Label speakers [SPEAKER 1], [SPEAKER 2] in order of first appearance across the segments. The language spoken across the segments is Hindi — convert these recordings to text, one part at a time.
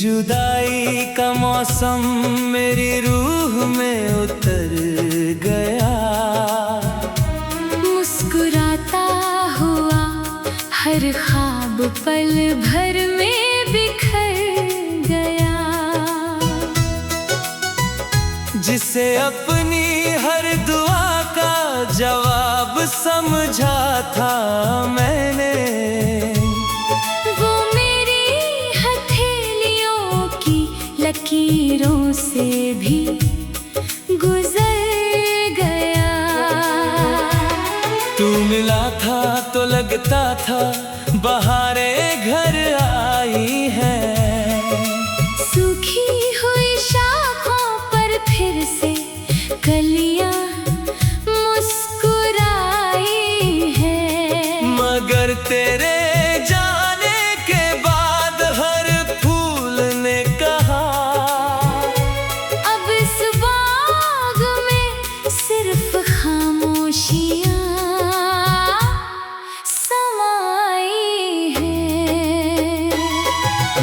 [SPEAKER 1] जुदाई का मौसम मेरी रूह में उतर गया।
[SPEAKER 2] मुस्कुराता हुआ हर ख्वाब पल भर में बिखर गया।
[SPEAKER 1] जिसे अपनी हर दुआ का जवाब समझा था मैंने,
[SPEAKER 2] लकीरों से भी गुजर गया।
[SPEAKER 1] तू मिला था तो लगता था बहारें घर आई हैं।
[SPEAKER 2] सूखी हुई शाखों पर फिर से कलियां मुस्कुराई हैं।
[SPEAKER 1] मगर तेरे जाने के बाद हर फूल ने कहा,
[SPEAKER 2] अब इस बाग में सिर्फ खामोशियां समाई हैं।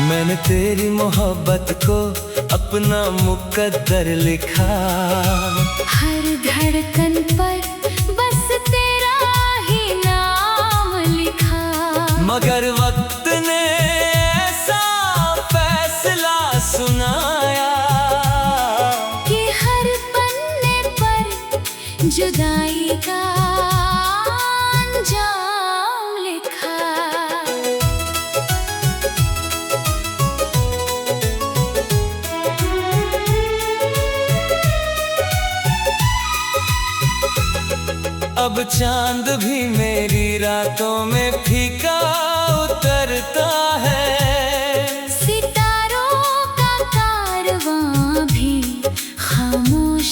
[SPEAKER 1] मैंने तेरी मोहब्बत को अपना मुकद्दर लिखा।
[SPEAKER 2] हर धड़कन पर बस तेरा ही नाम लिखा।
[SPEAKER 1] मगर वक्त ने ऐसा फैसला सुनाया
[SPEAKER 2] कि हर पन्ने पर जुदाई का अंजाम लिखा।
[SPEAKER 1] अब चांद भी मेरी रातों में फीका उतरता है।
[SPEAKER 2] सितारों का कारवां भी खामोश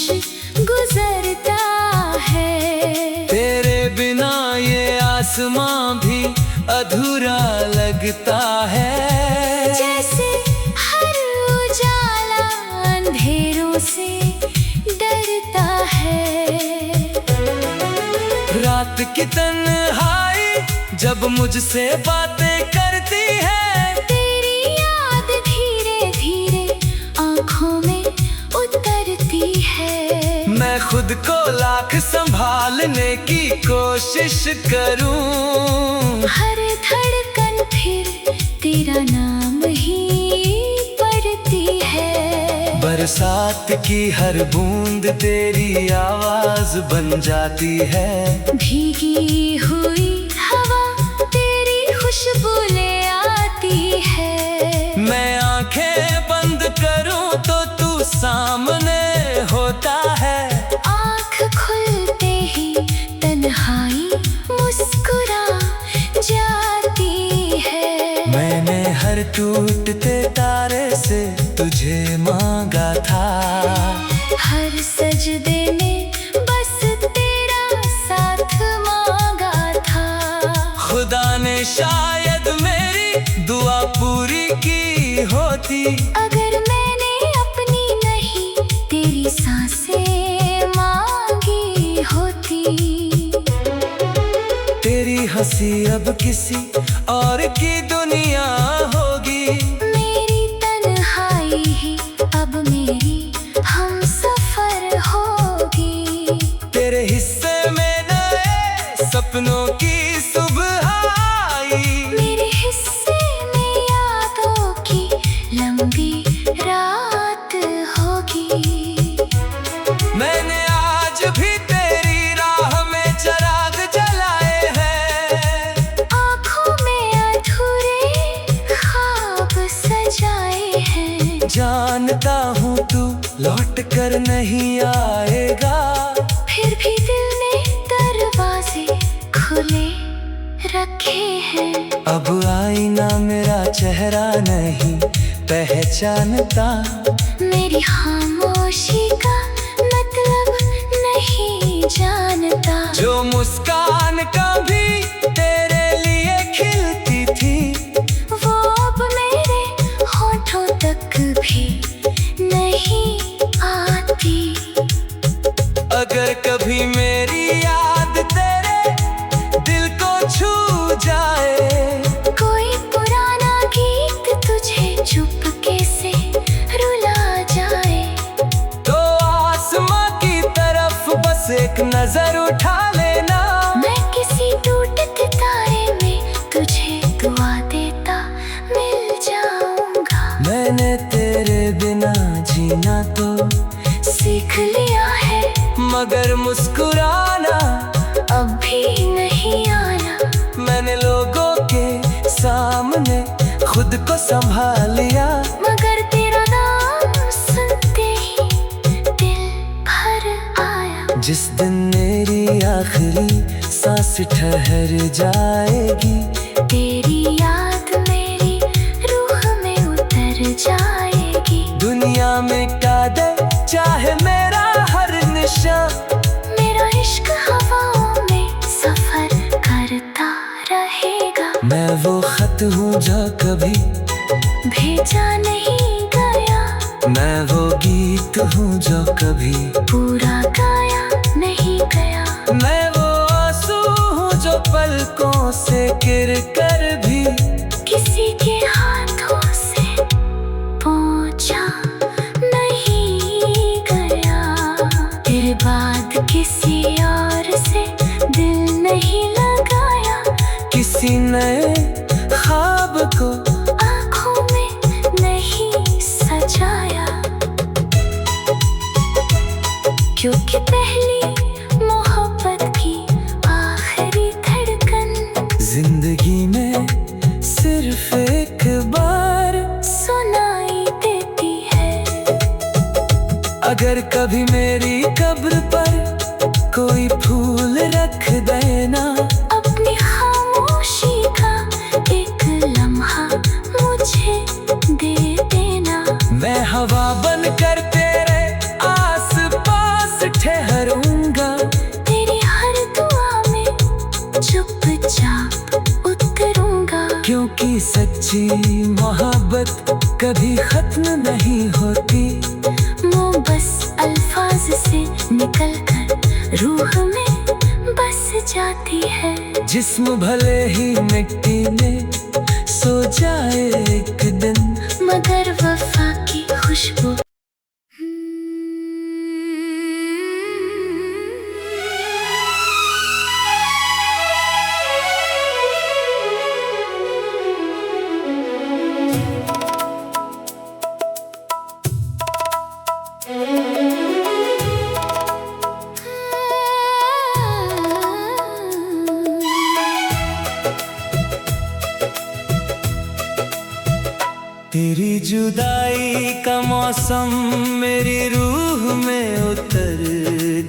[SPEAKER 2] गुजरता है।
[SPEAKER 1] तेरे बिना ये आसमां भी अधूरा लगता है।
[SPEAKER 2] जैसे हर उजाला अंधेरों से डरता है।
[SPEAKER 1] रात की तन्हाई जब मुझसे बातें करती है,
[SPEAKER 2] तेरी याद धीरे धीरे आँखों में उतरती है।
[SPEAKER 1] मैं खुद को लाख संभालने की कोशिश करूं,
[SPEAKER 2] हर धड़कन फिर तेरा नाम ही पढ़ती है।
[SPEAKER 1] बरसात की हर बूंद तेरी आवाज बन जाती है।
[SPEAKER 2] भीगी हुई हवा तेरी खुशबू ले आती है।
[SPEAKER 1] मैं आंखें बंद करूं तो तू सामने होता है।
[SPEAKER 2] आँख खुलते ही तन्हाई मुस्कुरा जाती है।
[SPEAKER 1] मैंने हर टूटते तारे से तुझे मांगा था।
[SPEAKER 2] हर सजदे में बस तेरा साथ मांगा था।
[SPEAKER 1] खुदा ने शायद मेरी दुआ पूरी की होती,
[SPEAKER 2] अगर मैंने अपनी नहीं तेरी सांसें मांगी होती।
[SPEAKER 1] तेरी हंसी अब किसी और की दुनिया होगी।
[SPEAKER 2] मेरी तन्हाई ही अब मेरी हमसफर होगी।
[SPEAKER 1] तेरे हिस्से में नए सपनों की सुबह आई।
[SPEAKER 2] मेरे हिस्से में यादों की लंबी रात होगी।
[SPEAKER 1] मैंने आज भी तेरी राह में चिराग जलाए हैं।
[SPEAKER 2] आँखों में अधूरे ख्वाब सजाए हैं।
[SPEAKER 1] जानता हूँ तू लौट कर नहीं आएगा,
[SPEAKER 2] फिर भी दिल ने दरवाजे खुले रखे हैं।
[SPEAKER 1] अब आईना मेरा चेहरा नहीं पहचानता।
[SPEAKER 2] मेरी खामोशी का मतलब नहीं जानता।
[SPEAKER 1] जो मुस्कान कभी तेरे लिए खिलती थी,
[SPEAKER 2] वो अब मेरे होठों तक भी नहीं आती।
[SPEAKER 1] अगर कभी मेरी याद तेरे दिल को छू जाए,
[SPEAKER 2] कोई पुराना गीत तुझे चुपके से
[SPEAKER 1] नजर उठा लेना।
[SPEAKER 2] मैं किसी टूटते तारे में तुझे दुआ देता मिल जाऊंगा।
[SPEAKER 1] मैंने तेरे बिना जीना तो
[SPEAKER 2] सीख लिया है,
[SPEAKER 1] मगर मुस्कुराना
[SPEAKER 2] अब भी नहीं आना।
[SPEAKER 1] मैंने लोगों के सामने खुद को संभाल लिया,
[SPEAKER 2] मगर तेरा नाम सुनते ही दिल भर आया।
[SPEAKER 1] जिस दिन मेरी आखिरी सांस ठहर जाएगी,
[SPEAKER 2] तेरी याद मेरी रूह में उतर जाएगी।
[SPEAKER 1] दुनिया में मिटा दे चाहे मेरा हर निशान।
[SPEAKER 2] मेरा इश्क हवाओं में सफर करता रहेगा।
[SPEAKER 1] मैं वो खत हूँ जो कभी
[SPEAKER 2] भेजा नहीं गया,
[SPEAKER 1] मैं वो गीत हूँ जो कभी
[SPEAKER 2] पूरा गाया नहीं गया।
[SPEAKER 1] मैं वो आंसू हूँ जो पलकों से गिर कर भी
[SPEAKER 2] किसी के हाथों से पहुंचा नहीं गया। तेरे बाद किसी और से दिल नहीं लगाया।
[SPEAKER 1] किसी नए ख्वाब को
[SPEAKER 2] आँखों में नहीं सजाया। क्योंकि पहली मोहब्बत की आखिरी धड़कन
[SPEAKER 1] जिंदगी में सिर्फ एक बार
[SPEAKER 2] सुनाई देती है।
[SPEAKER 1] अगर कभी मेरी कब्र पर कोई फूल रख देना,
[SPEAKER 2] अपनी खामोशी का एक लम्हा मुझे दे देना।
[SPEAKER 1] मैं हवा बनकर तेरे आस पास ठहरूंगा।
[SPEAKER 2] तेरी हर दुआ में चुपचाप उतरूंगा।
[SPEAKER 1] क्योंकि सच्ची मोहब्बत कभी खत्म नहीं होती,
[SPEAKER 2] वो बस अल्फाज से निकल कर रूह में बस जाती है।
[SPEAKER 1] जिस्म भले ही मिट्टी में सो जाए एक दिन,
[SPEAKER 2] मगर वफा की खुशबू
[SPEAKER 1] तेरी जुदाई का मौसम मेरी रूह में उतर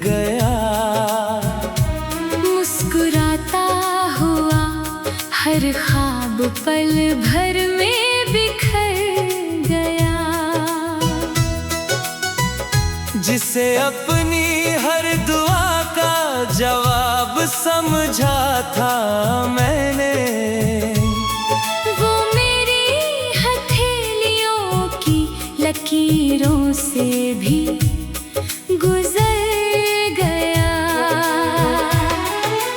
[SPEAKER 1] गया।
[SPEAKER 2] मुस्कुराता हुआ हर ख्वाब पल भर में बिखर गया।
[SPEAKER 1] जिसे अपनी हर दुआ का जवाब समझा था मैंने,
[SPEAKER 2] वो मेरी हथेलियों की लकीरों से भी गुजर गया।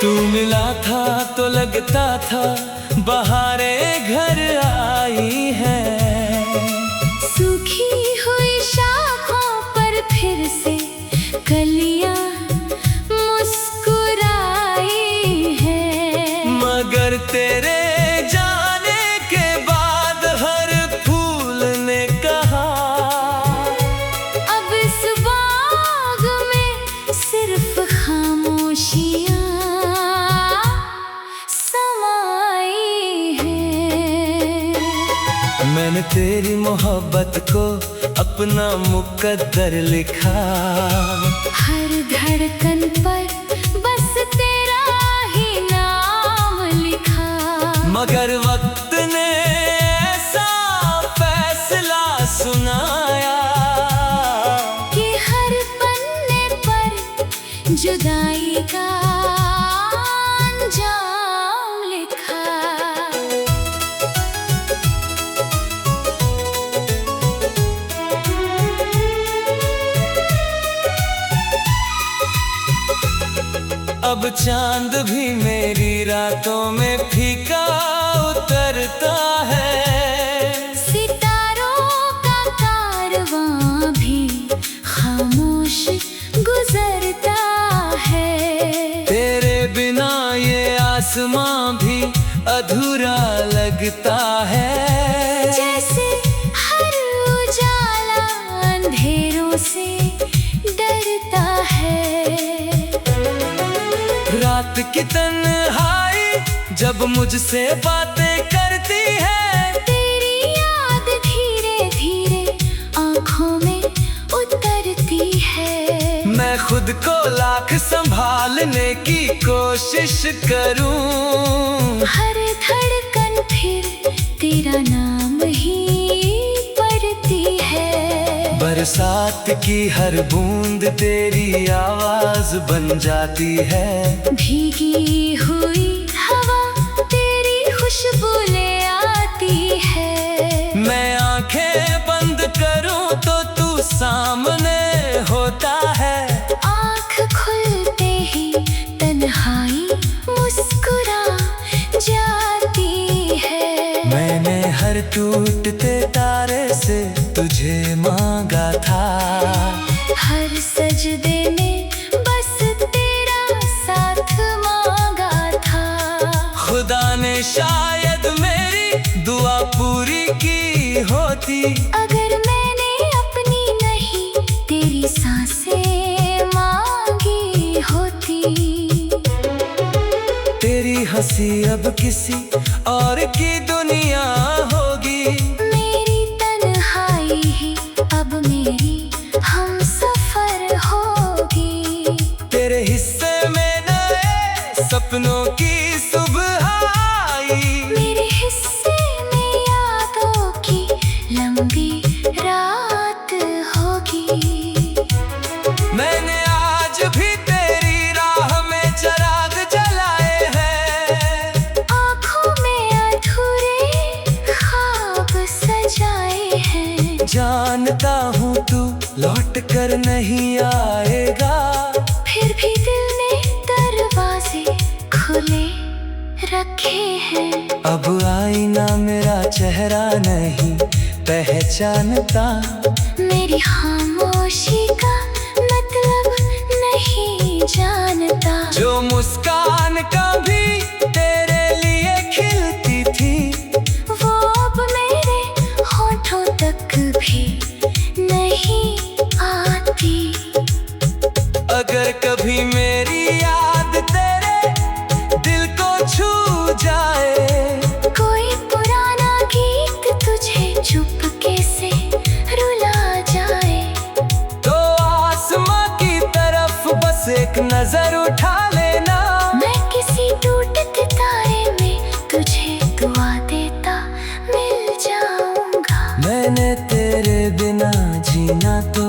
[SPEAKER 1] तू मिला था तो लगता था बहारें घर आई हैं।
[SPEAKER 2] सूखी हुई शाखों पर फिर से कलियां मुस्कुराई है।
[SPEAKER 1] मगर तेरे जाने के बाद हर फूल ने कहा,
[SPEAKER 2] अब इस बाग में सिर्फ खामोशियां समाई हैं।
[SPEAKER 1] मैंने तेरी मोहब्बत को अपना मुकद्दर लिखा।
[SPEAKER 2] हर धड़कन पर बस तेरा ही नाम लिखा।
[SPEAKER 1] मगर वक्त ने ऐसा फैसला सुनाया
[SPEAKER 2] कि हर पन्ने पर जुदाई का अंजाम लिखा।
[SPEAKER 1] अब चांद भी मेरी रातों में फीका उतरता है।
[SPEAKER 2] सितारों का कारवां भी खामोश गुजरता है।
[SPEAKER 1] लगता है
[SPEAKER 2] जैसे हर उजाला अंधेरों से डरता है।
[SPEAKER 1] रात की तन्हाई जब मुझसे बातें करती है,
[SPEAKER 2] तेरी याद धीरे धीरे आँखों में उतरती है।
[SPEAKER 1] मैं खुद को लाख संभालने की कोशिश करूं,
[SPEAKER 2] हर धड़कन फिर तेरा नाम ही पढ़ती है।
[SPEAKER 1] बरसात की हर बूंद तेरी आवाज बन जाती है।
[SPEAKER 2] भीगी हुई हवा तेरी खुशबू ले आती है।
[SPEAKER 1] मैं आंखें बंद करूं तो तू सामने होता है।
[SPEAKER 2] आँख खुलते ही तन्हाई मुस्कुरा जाती है।
[SPEAKER 1] मैंने हर टूटते तारे से तुझे मांगा था,
[SPEAKER 2] हर सजदे में बस तेरा साथ मांगा था।
[SPEAKER 1] खुदा ने शायद मेरी दुआ पूरी की होती,
[SPEAKER 2] अगर मैंने अपनी नहीं तेरी सांसें मांगी होती।
[SPEAKER 1] तेरी हंसी अब किसी और की दुनिया होगी।
[SPEAKER 2] मेरी तन्हाई ही अब मेरी हमसफर होगी।
[SPEAKER 1] तेरे हिस्से में नए सपनों की सुबह आई,
[SPEAKER 2] मेरे हिस्से में यादों की लंबी रात होगी।
[SPEAKER 1] मैंने आज भी तेरी राह में चिराग जलाए हैं,
[SPEAKER 2] आँखों में अधूरे ख्वाब सजाए हैं।
[SPEAKER 1] जानता हूँ तू लौट कर नहीं आएगा,
[SPEAKER 2] फिर भी दिल ने दरवाजे खुले रखे हैं।
[SPEAKER 1] अब आईना मेरा चेहरा नहीं पहचानता,
[SPEAKER 2] मेरी खामोशी का मतलब नहीं जानता।
[SPEAKER 1] जो मुस्कान कभी तेरे लिए खिलती थी,
[SPEAKER 2] वो अब मेरे होठों तक भी नहीं आती।
[SPEAKER 1] अगर कभी मेरी याद तेरे दिल को छू जाए,
[SPEAKER 2] कोई पुराना गीत तुझे चुपके से रुला जाए,
[SPEAKER 1] तो आसमां की तरफ बस एक नजर उठा लेना।
[SPEAKER 2] मैं किसी टूटते तारे में तुझे दुआ देता मिल जाऊंगा।
[SPEAKER 1] मैंने तेरे बिना जीना तो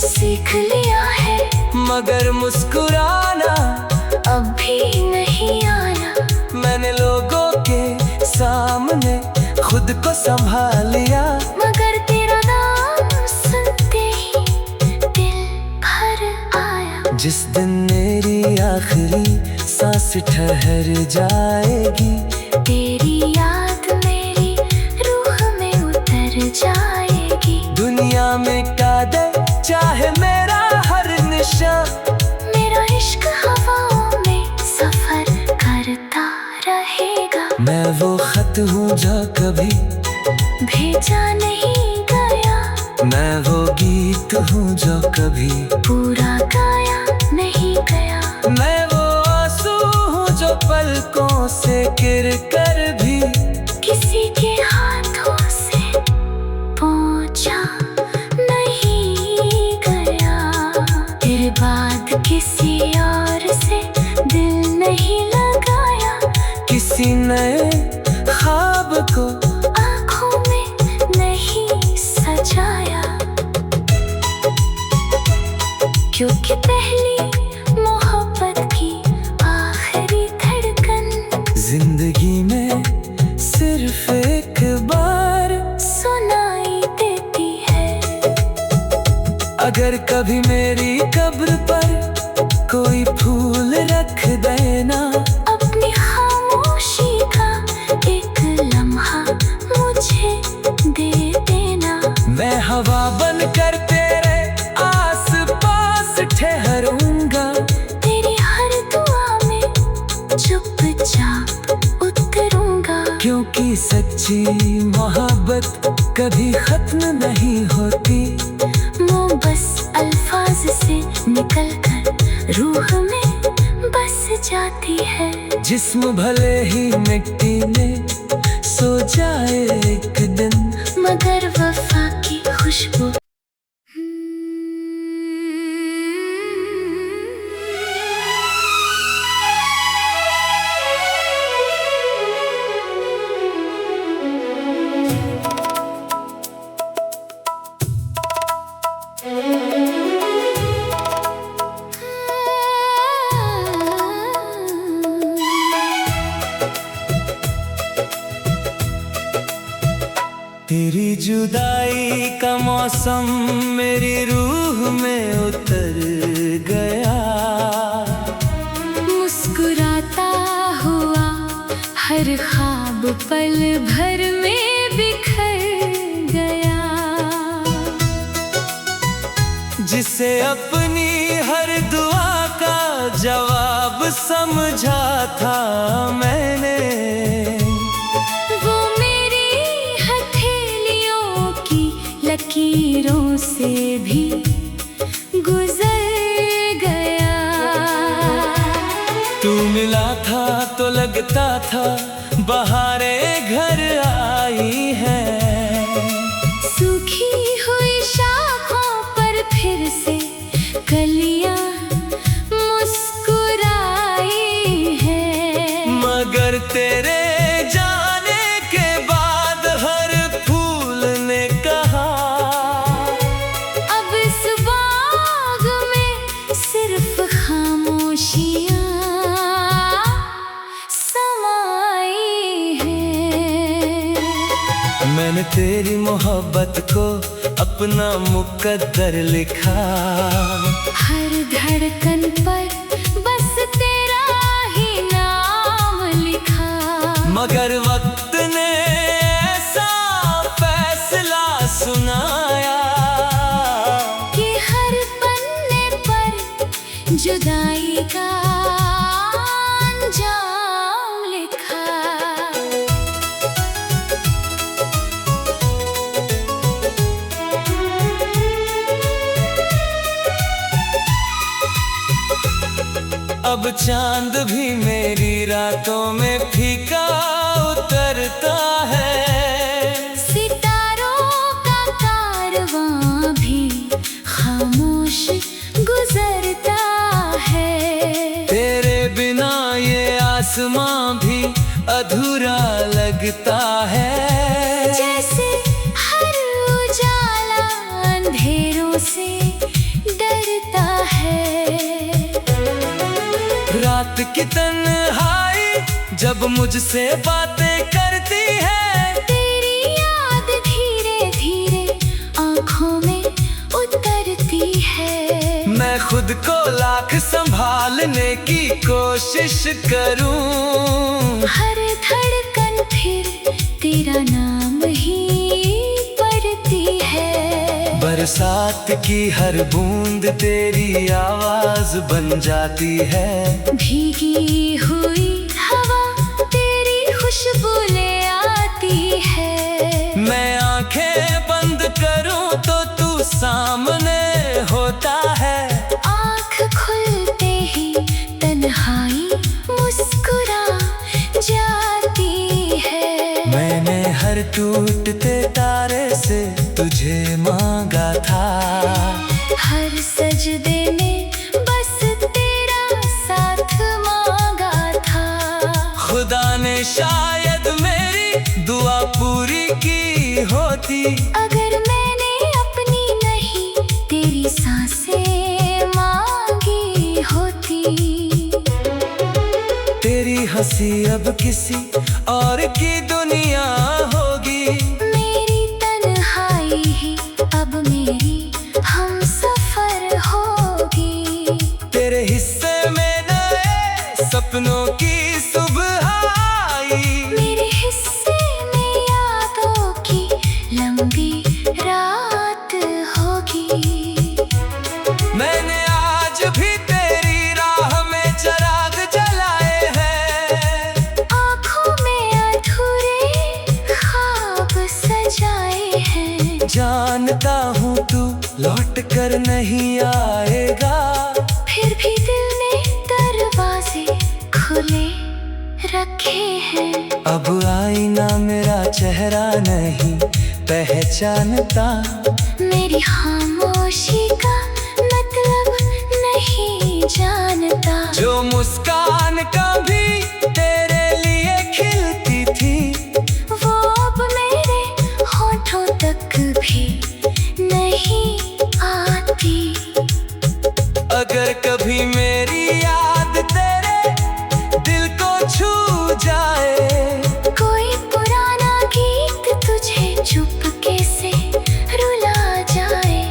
[SPEAKER 2] सीख लिया है,
[SPEAKER 1] मगर मुस्कुराना
[SPEAKER 2] अब भी नहीं आना।
[SPEAKER 1] मैंने लोगों के सामने खुद को संभाल लिया,
[SPEAKER 2] मगर तेरा नाम सुनते ही दिल भर आया।
[SPEAKER 1] जिस दिन मेरी आखिरी सांस ठहर जाएगी,
[SPEAKER 2] तेरी याद मेरी रूह में उतर जाएगी।
[SPEAKER 1] दुनिया में कादर चाहे मेरा हर निशान,
[SPEAKER 2] मेरा इश्क हवाओं में सफर करता रहेगा।
[SPEAKER 1] मैं वो खत हूँ जो कभी
[SPEAKER 2] भेजा नहीं गया,
[SPEAKER 1] मैं वो गीत हूँ जो कभी
[SPEAKER 2] पूरा गाया नहीं गया।
[SPEAKER 1] मैं वो आंसू हूँ जो पलकों से गिर कर भी
[SPEAKER 2] किसी के हाथों से पहुंचा नहीं गया। तेरे बाद किसी और से दिल नहीं लगाया,
[SPEAKER 1] किसी नए ख्वाब को
[SPEAKER 2] आँखों में नहीं सजाया। क्योंकि पहली मोहब्बत की आखिरी धड़कन
[SPEAKER 1] जिंदगी में सिर्फ एक बार
[SPEAKER 2] सुनाई देती है।
[SPEAKER 1] अगर कभी मेरी कब्र पर कोई फूल रख देना,
[SPEAKER 2] अपनी खामोशी का एक लम्हा मुझे दे देना।
[SPEAKER 1] मैं हवा बन कर तेरे आस पास ठहरूंगा,
[SPEAKER 2] तेरी हर दुआ में चुपचाप उतरूंगा।
[SPEAKER 1] क्योंकि की सच्ची मोहब्बत कभी खत्म नहीं होती।
[SPEAKER 2] वो बस अल्फाज से निकल कर रूह में बस जाती है।
[SPEAKER 1] जिस्म भले ही मिट्टी में सो जाए एक दिन,
[SPEAKER 2] मगर वफा की खुशबू
[SPEAKER 1] तेरी जुदाई का मौसम मेरी रूह में उतर गया।
[SPEAKER 2] मुस्कुराता हुआ हर ख्वाब पल भर में बिखर गया।
[SPEAKER 1] जिसे अपनी हर दुआ का जवाब समझा था मैंने,
[SPEAKER 2] वो मेरी हथेलियों की लकीरों से भी गुजर गया।
[SPEAKER 1] तू मिला था तो लगता था बहारें घर आई है।
[SPEAKER 2] सूखी हुई शाखों पर फिर से कलियां मुस्कुराई हैं।
[SPEAKER 1] मगर तेरे जाने के बाद हर फूल ने कहा,
[SPEAKER 2] अब इस बाग में सिर्फ खामोशियां समाई हैं।
[SPEAKER 1] मैंने तेरी मोहब्बत को अपना मुकद्दर लिखा।
[SPEAKER 2] हर धड़कन पर बस तेरा ही नाम लिखा।
[SPEAKER 1] मगर वक्त ने ऐसा फैसला सुनाया
[SPEAKER 2] कि हर पन्ने पर जुदाई का अंजाम लिखा।
[SPEAKER 1] अब चांद भी मेरी रातों में फीका उतरता है।
[SPEAKER 2] सितारों का कारवां भी खामोश गुजरता है।
[SPEAKER 1] तेरे बिना ये आसमां भी अधूरा लगता है।
[SPEAKER 2] जैसे हर उजाला अंधेरों से डरता है।
[SPEAKER 1] रात की तन्हाई जब मुझसे बातें करती है,
[SPEAKER 2] तेरी याद धीरे धीरे आँखों में उतरती है।
[SPEAKER 1] मैं खुद को लाख संभालने की कोशिश करूं,
[SPEAKER 2] हर धड़कन फिर तेरा नाम ही पढ़ती है।
[SPEAKER 1] बरसात की हर बूंद तेरी आवाज बन जाती है।
[SPEAKER 2] भीगी हुई हवा तेरी खुशबू ले आती है।
[SPEAKER 1] मैं आंखें बंद करूं तो तू सामने होता है।
[SPEAKER 2] आँख खुलते ही तन्हाई मुस्कुरा जाती है।
[SPEAKER 1] मैंने हर टूटते तारे से तुझे मांगा था।
[SPEAKER 2] हर सजदे में बस तेरा साथ मांगा था।
[SPEAKER 1] खुदा ने शायद मेरी दुआ पूरी की होती,
[SPEAKER 2] अगर मैंने अपनी नहीं तेरी सांसें मांगी होती।
[SPEAKER 1] तेरी हंसी अब किसी और की दुनिया होगी।
[SPEAKER 2] मेरी तन्हाई ही अब मेरी हमसफर होगी।
[SPEAKER 1] तेरे हिस्से में नए सपनों की सुबह आई।
[SPEAKER 2] मेरे हिस्से में यादों की लंबी रात होगी।
[SPEAKER 1] मैंने आज भी तेरी राह में चिराग जलाए हैं।
[SPEAKER 2] आँखों में अधूरे
[SPEAKER 1] नजर नहीं आएगा।
[SPEAKER 2] फिर भी दिल ने दरवाजे खुले रखे हैं।
[SPEAKER 1] अब आईना मेरा चेहरा नहीं पहचानता।
[SPEAKER 2] मेरी खामोशी का मतलब नहीं जानता।
[SPEAKER 1] जो मुस्कान कभी तेरे लिए खिलती थी,
[SPEAKER 2] वो अब मेरे होठों तक भी नहीं आती।
[SPEAKER 1] अगर कभी मेरी याद तेरे दिल को छू जाए,
[SPEAKER 2] कोई पुराना गीत तुझे चुपके से रुला जाए,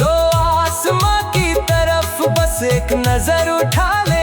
[SPEAKER 1] तो आसमां की तरफ बस एक नजर उठा ले।